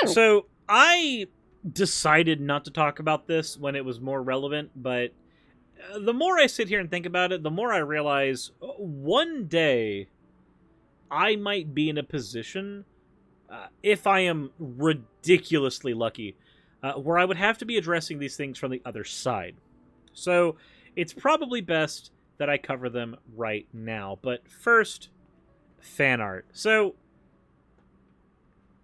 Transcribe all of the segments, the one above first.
So, I decided not to talk about this when it was more relevant, but the more I sit here and think about it, the more I realize one day I might be in a position, if I am ridiculously lucky, where I would have to be addressing these things from the other side. So, it's probably best that I cover them right now. But first, fan art. So,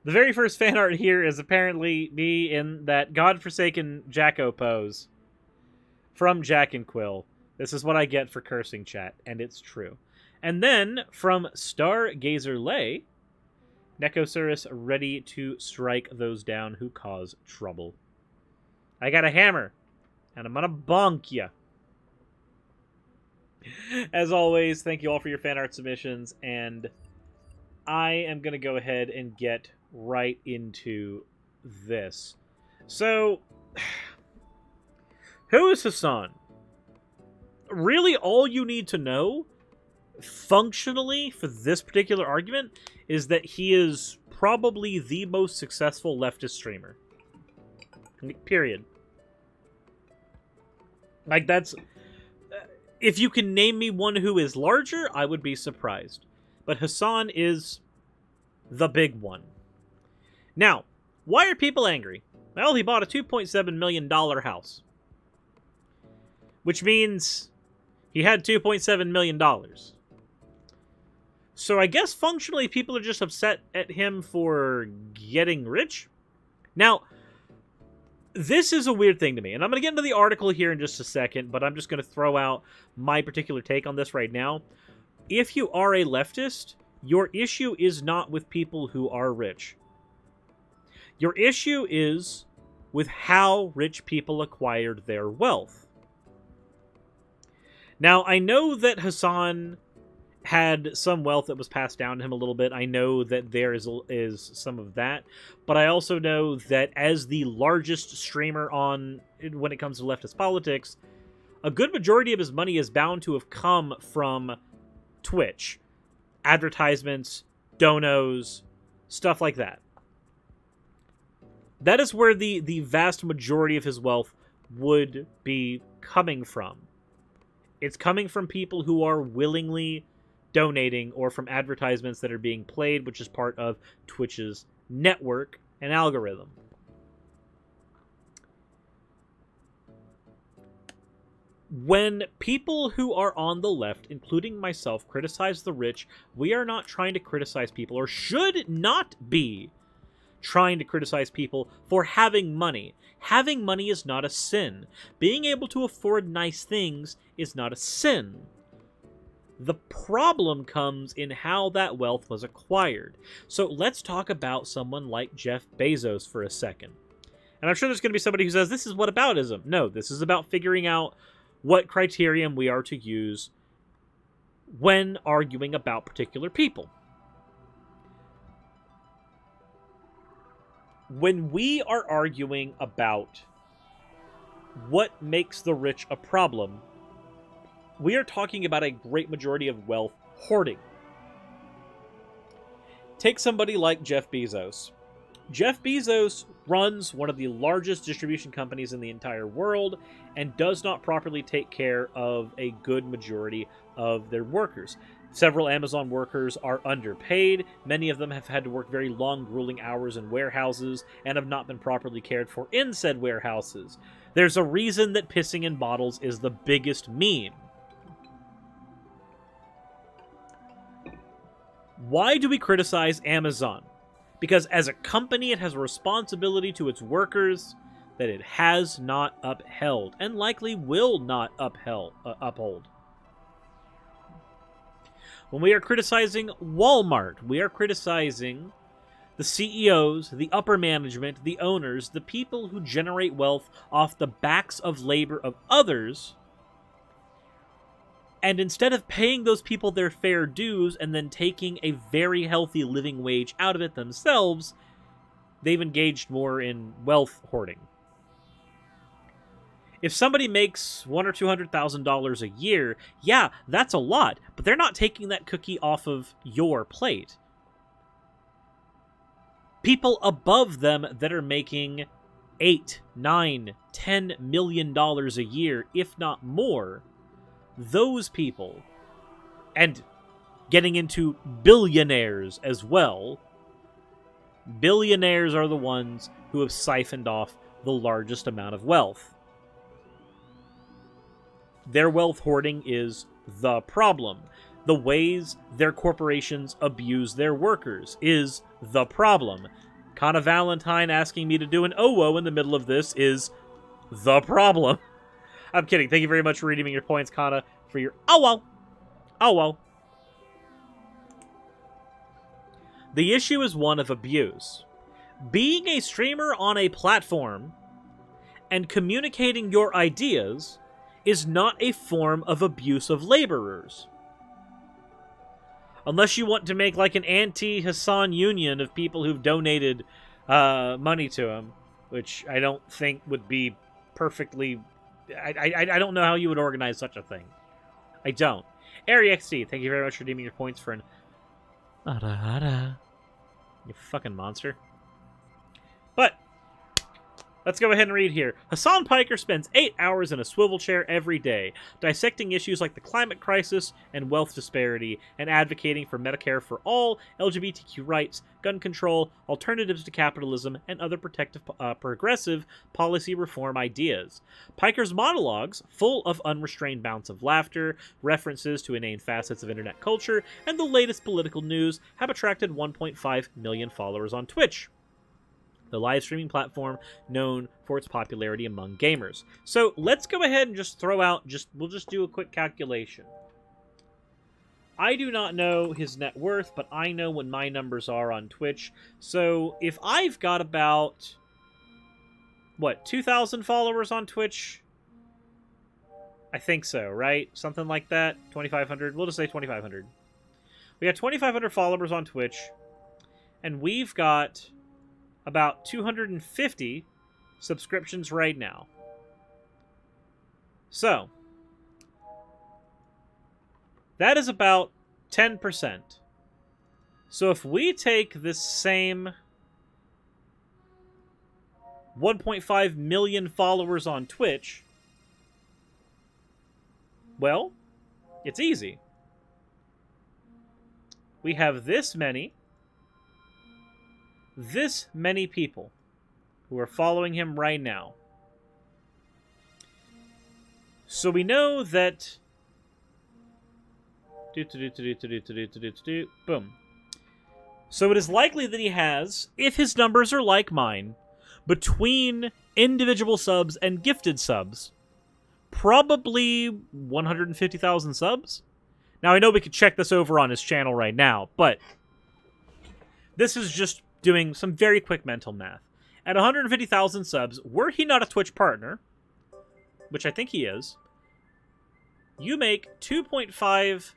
the very first fan art here is apparently me in that godforsaken Jacko pose from JacandQuil. This is what I get for cursing, chat, and it's true. And then, from Stargazer Lay, Nekosaurus ready to strike those down who cause trouble. I got a hammer, and I'm gonna bonk ya. As always, thank you all for your fan art submissions, and I am gonna go ahead and get right into this. So, who is Hasan? Really, all you need to know, functionally, for this particular argument, is that he is probably the most successful leftist streamer. Period. Like, that's... if you can name me one who is larger, I would be surprised. But Hasan is the big one. Now, why are people angry? Well, he bought a $2.7 million house. Which means he had $2.7 million. So I guess functionally people are just upset at him for getting rich? Now, this is a weird thing to me, and I'm going to get into the article here in just a second, but I'm just going to throw out my particular take on this right now. If you are a leftist, your issue is not with people who are rich. Your issue is with how rich people acquired their wealth. Now, I know that Hasan had some wealth that was passed down to him a little bit. I know that there is some of that. But I also know that as the largest streamer when it comes to leftist politics, a good majority of his money is bound to have come from Twitch. Advertisements, donos, stuff like that. That is where the vast majority of his wealth would be coming from. It's coming from people who are willingly donating or from advertisements that are being played, which is part of Twitch's network and algorithm. When people who are on the left, including myself, criticize the rich, we are not trying to criticize people, or should not be trying to criticize people for having money. Having money is not a sin. Being able to afford nice things is not a sin. The problem comes in how that wealth was acquired. So let's talk about someone like Jeff Bezos for a second. And I'm sure there's going to be somebody who says, this is whataboutism. No, this is about figuring out what criterion we are to use when arguing about particular people. When we are arguing about what makes the rich a problem, we are talking about a great majority of wealth hoarding. Take somebody like Jeff Bezos. Jeff Bezos runs one of the largest distribution companies in the entire world and does not properly take care of a good majority of their workers. Several Amazon workers are underpaid. Many of them have had to work very long, grueling hours in warehouses and have not been properly cared for in said warehouses. There's a reason that pissing in bottles is the biggest meme. Why do we criticize Amazon? Because as a company, it has a responsibility to its workers that it has not upheld, and likely will not uphold. When we are criticizing Walmart, we are criticizing the CEOs, the upper management, the owners, the people who generate wealth off the backs of labor of others. And instead of paying those people their fair dues and then taking a very healthy living wage out of it themselves, they've engaged more in wealth hoarding. If somebody makes $100,000 or $200,000 a year, yeah, that's a lot, but they're not taking that cookie off of your plate. People above them that are making $8, $9, $10 million a year, if not more, those people, and getting into billionaires as well, billionaires are the ones who have siphoned off the largest amount of wealth. Their wealth hoarding is the problem. The ways their corporations abuse their workers is the problem. Kana Valentine asking me to do an OWO in the middle of this is the problem. I'm kidding. Thank you very much for redeeming your points, Kana, for your OWO. OWO. The issue is one of abuse. Being a streamer on a platform and communicating your ideas is not a form of abuse of laborers. Unless you want to make like an anti-Hasan union of people who've donated money to him, which I don't think would be perfectly... I don't know how you would organize such a thing. I don't. AryXD, thank you very much for redeeming your points for an... You fucking monster. But, let's go ahead and read here. Hasan Piker spends 8 hours in a swivel chair every day, dissecting issues like the climate crisis and wealth disparity, and advocating for Medicare for all, LGBTQ rights, gun control, alternatives to capitalism, and other progressive policy reform ideas. Piker's monologues, full of unrestrained bouts of laughter, references to inane facets of internet culture, and the latest political news, have attracted 1.5 million followers on Twitch, the live streaming platform known for its popularity among gamers. So let's go ahead and just throw out, we'll just do a quick calculation. I do not know his net worth, but I know what my numbers are on Twitch. So if I've got about, 2,000 followers on Twitch? I think so, right? Something like that. 2,500. We'll just say 2,500. We got 2,500 followers on Twitch, and we've got about 250 subscriptions right now. So, that is about 10%. So if we take this same 1.5 million followers on Twitch, well, it's easy. We have this many people who are following him right now. So we know that... Boom. So it is likely that he has, if his numbers are like mine, between individual subs and gifted subs, probably 150,000 subs? Now, I know we could check this over on his channel right now, but this is just doing some very quick mental math. At 150,000 subs, were he not a Twitch partner, which I think he is, you make $2.5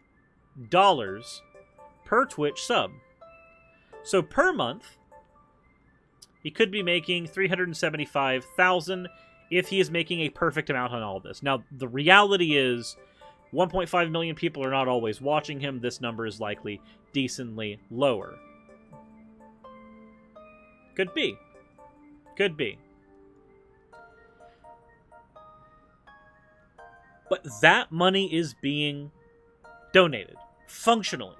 per Twitch sub. So per month, he could be making $375,000 if he is making a perfect amount on all this. Now, the reality is 1.5 million people are not always watching him. This number is likely decently lower. Could be. Could be. But that money is being donated. Functionally.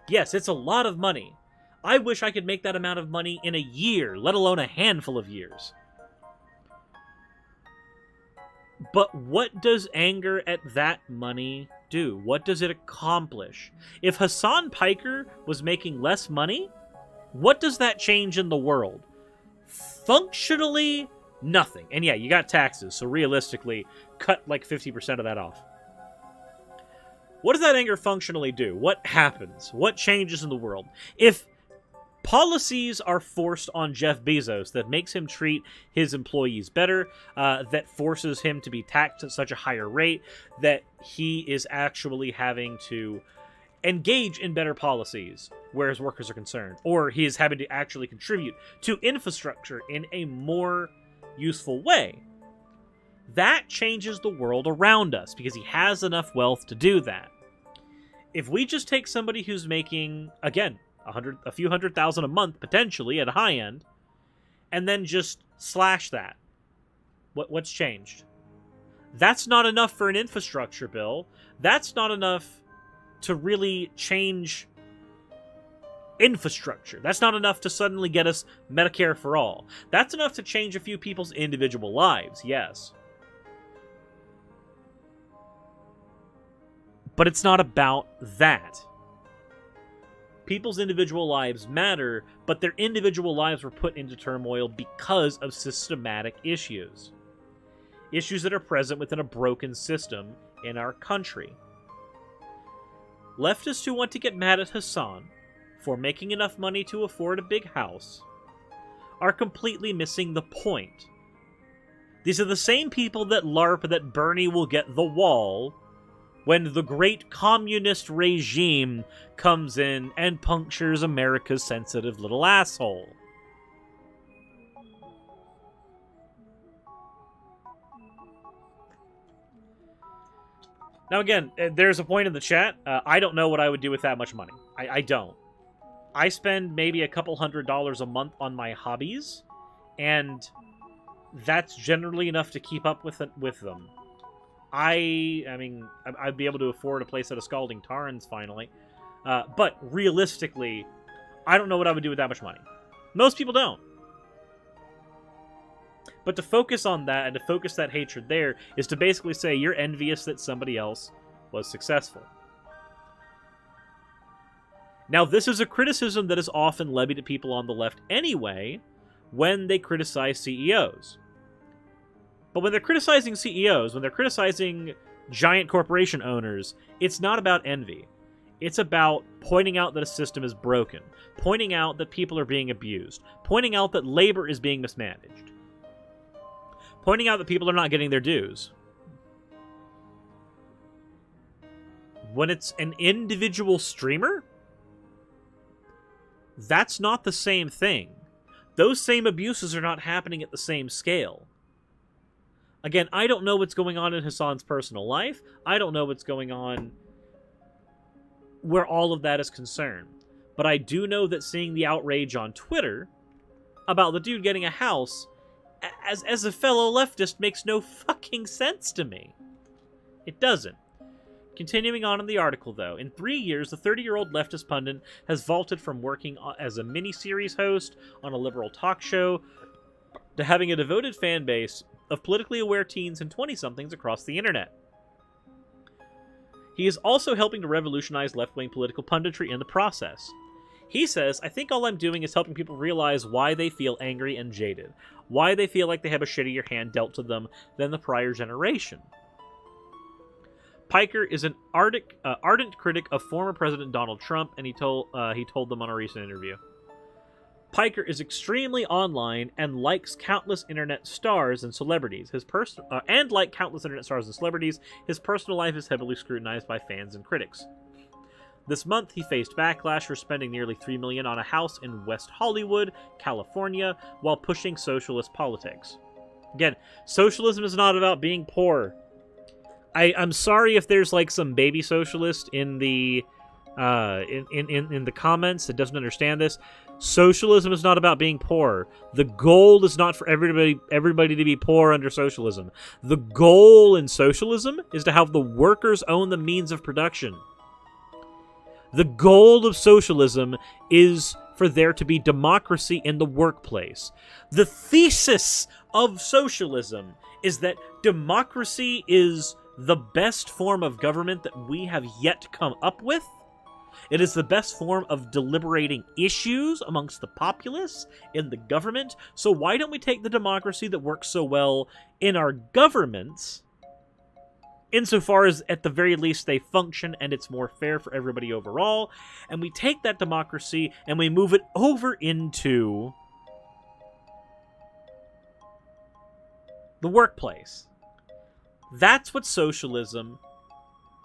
Yes, it's a lot of money. I wish I could make that amount of money in a year, let alone a handful of years. But what does anger at that money do? What does it accomplish? If Hasan Piker was making less money, what does that change in the world? Functionally, nothing. And yeah, you got taxes, so realistically, cut like 50% of that off. What does that anger functionally do? What happens? What changes in the world? If policies are forced on Jeff Bezos that makes him treat his employees better, that forces him to be taxed at such a higher rate, that he is actually having to engage in better policies where his workers are concerned, or he is having to actually contribute to infrastructure in a more useful way, that changes the world around us because he has enough wealth to do that. If we just take somebody who's making, again, a few $100,000 a month, potentially, at a high end, and then just slash that. What's changed? That's not enough for an infrastructure bill. That's not enough to really change infrastructure. That's not enough to suddenly get us Medicare for all. That's enough to change a few people's individual lives, yes. But it's not about that. People's individual lives matter, but their individual lives were put into turmoil because of systematic issues. Issues that are present within a broken system in our country. Leftists who want to get mad at Hasan for making enough money to afford a big house are completely missing the point. These are the same people that LARP that Bernie will get the wall when the great communist regime comes in and punctures America's sensitive little asshole. Now again, there's a point in the chat. I don't know what I would do with that much money. I don't. I spend maybe a couple $100s a month on my hobbies, and that's generally enough to keep up with them. I mean, I'd be able to afford a place at a Scalding Tarns finally, but realistically, I don't know what I would do with that much money. Most people don't. But to focus on that and to focus that hatred there is to basically say you're envious that somebody else was successful. Now, this is a criticism that is often levied at people on the left anyway when they criticize CEOs. But when they're criticizing CEOs, when they're criticizing giant corporation owners, it's not about envy. It's about pointing out that a system is broken, pointing out that people are being abused, pointing out that labor is being mismanaged, pointing out that people are not getting their dues. When it's an individual streamer, that's not the same thing. Those same abuses are not happening at the same scale. Again, I don't know what's going on in Hasan's personal life. I don't know what's going on where all of that is concerned. But I do know that seeing the outrage on Twitter about the dude getting a house, as a fellow leftist, makes no fucking sense to me. It doesn't. Continuing on in the article, though, in 3 years, the 30-year-old leftist pundit has vaulted from working as a mini-series host on a liberal talk show to having a devoted fan base of politically aware teens and 20-somethings across the internet. He is also helping to revolutionize left-wing political punditry in the process. He says, I think all I'm doing is helping people realize why they feel angry and jaded, why they feel like they have a shittier hand dealt to them than the prior generation. Piker is an ardent critic of former President Donald Trump, and he told them on a recent interview. Piker is extremely online and likes countless internet stars and celebrities. His personal life is heavily scrutinized by fans and critics. This month, he faced backlash for spending nearly $3 million on a house in West Hollywood, California, while pushing socialist politics. Again, socialism is not about being poor. I'm sorry if there's like some baby socialist in the in the comments that doesn't understand this. Socialism is not about being poor. The goal is not for everybody to be poor under socialism. The goal in socialism is to have the workers own the means of production. The goal of socialism is for there to be democracy in the workplace. The thesis of socialism is that democracy is the best form of government that we have yet come up with. It is the best form of deliberating issues amongst the populace in the government. So why don't we take the democracy that works so well in our governments, insofar as at the very least they function and it's more fair for everybody overall, and we take that democracy and we move it over into the workplace. That's what socialism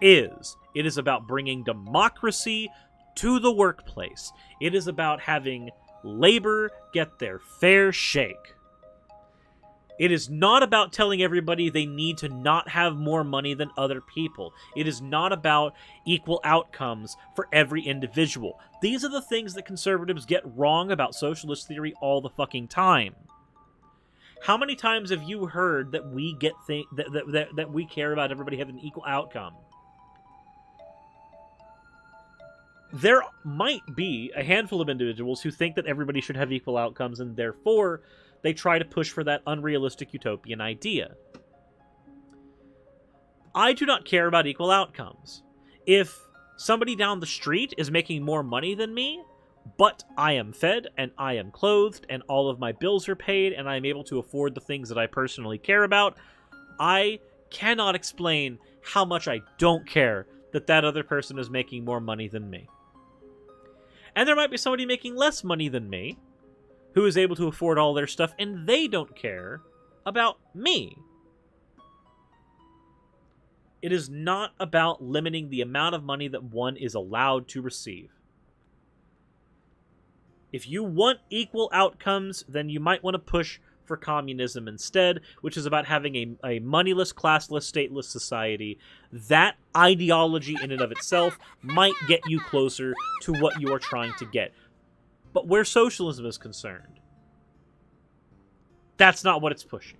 is. It is about bringing democracy to the workplace. It is about having labor get their fair shake. It is not about telling everybody they need to not have more money than other people. It is not about equal outcomes for every individual. These are the things that conservatives get wrong about socialist theory all the fucking time. How many times have you heard that we get that we care about everybody having an equal outcome? There might be a handful of individuals who think that everybody should have equal outcomes, and therefore they try to push for that unrealistic utopian idea. I do not care about equal outcomes. If somebody down the street is making more money than me, but I am fed and I am clothed and all of my bills are paid and I am able to afford the things that I personally care about, I cannot explain how much I don't care that that other person is making more money than me. And there might be somebody making less money than me who is able to afford all their stuff, and they don't care about me. It is not about limiting the amount of money that one is allowed to receive. If you want equal outcomes, then you might want to push for communism instead, which is about having a moneyless, classless, stateless society. That ideology in and of itself might get you closer to what you are trying to get. But where socialism is concerned, that's not what it's pushing.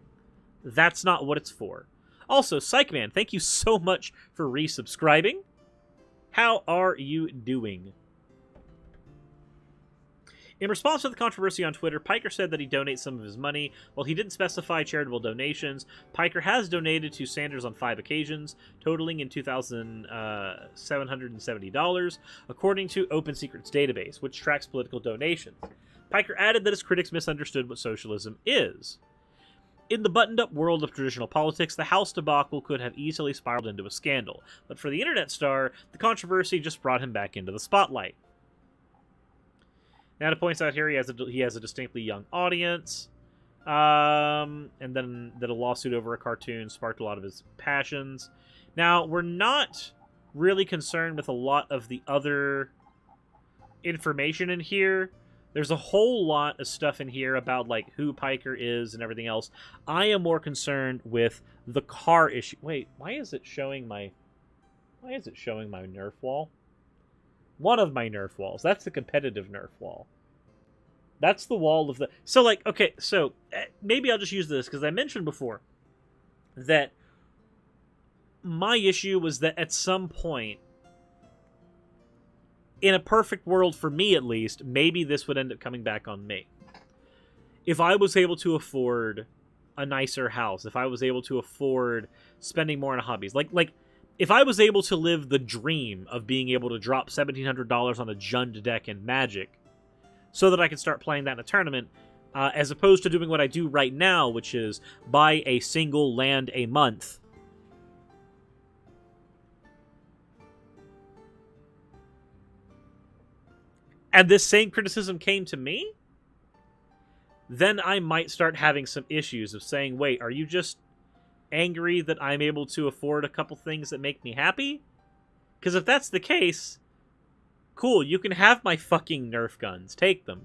That's not what it's for. Also, Psychman, thank you so much for resubscribing. How are you doing? In response to the controversy on Twitter, Piker said that he donates some of his money. While he didn't specify charitable donations, Piker has donated to Sanders on 5 occasions, totaling in $2,770, according to Open Secrets database, which tracks political donations. Piker added that his critics misunderstood what socialism is. In the buttoned-up world of traditional politics, the House debacle could have easily spiraled into a scandal, but for the internet star, the controversy just brought him back into the spotlight. Now, it points out here he has a distinctly young audience, and then that a lawsuit over a cartoon sparked a lot of his passions. Now, we're not really concerned with a lot of the other information in here. There's a whole lot of stuff in here about like who Piker is and everything else. I am more concerned with the car issue. Wait, why is it showing my Nerf wall? One of my Nerf walls. That's the competitive Nerf wall. That's the wall of the... So, like, okay, so maybe I'll just use this, because I mentioned before that my issue was that at some point, in a perfect world, for me at least, maybe this would end up coming back on me. If I was able to afford a nicer house, if I was able to afford spending more on hobbies, like if I was able to live the dream of being able to drop $1,700 on a Jund deck in Magic so that I could start playing that in a tournament, as opposed to doing what I do right now, which is buy a single land a month. And this same criticism came to me, then I might start having some issues of saying, wait, are you just angry that I'm able to afford a couple things that make me happy? Because if that's the case, cool, you can have my fucking Nerf guns. Take them.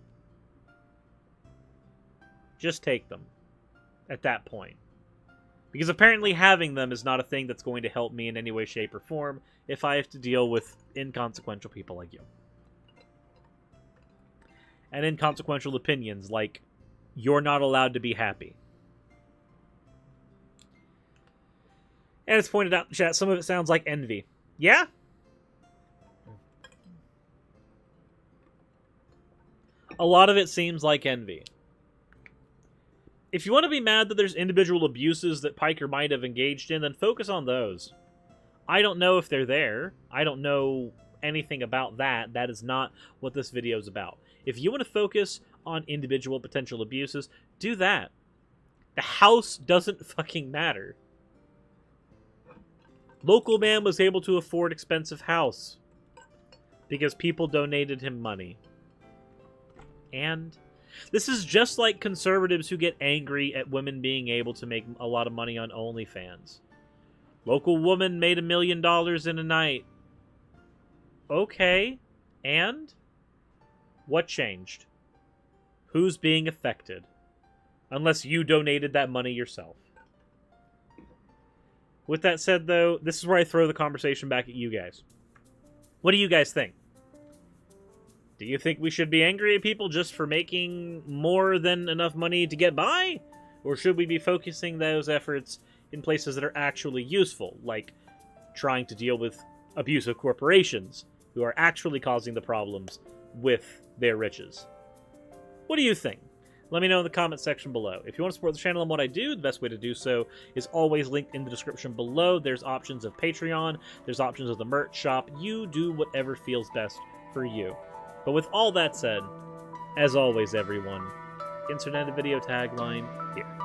Just take them. At that point. Because apparently having them is not a thing that's going to help me in any way, shape, or form if I have to deal with inconsequential people like you. And inconsequential opinions like, you're not allowed to be happy. And it's pointed out in the chat, some of it sounds like envy. Yeah? A lot of it seems like envy. If you want to be mad that there's individual abuses that Piker might have engaged in, then focus on those. I don't know if they're there. I don't know anything about that. That is not what this video is about. If you want to focus on individual potential abuses, do that. The house doesn't fucking matter. Local man was able to afford expensive house because people donated him money. And this is just like conservatives who get angry at women being able to make a lot of money on OnlyFans. Local woman made $1 million in a night. Okay, and what changed? Who's being affected? Unless you donated that money yourself. With that said, though, this is where I throw the conversation back at you guys. What do you guys think? Do you think we should be angry at people just for making more than enough money to get by? Or should we be focusing those efforts in places that are actually useful, like trying to deal with abusive corporations who are actually causing the problems with their riches? What do you think? Let me know in the comment section below. If you want to support the channel and what I do, the best way to do so is always linked in the description below. There's options of Patreon, there's options of the merch shop. You do whatever feels best for you. But with all that said, as always, everyone, insert end the video tagline here.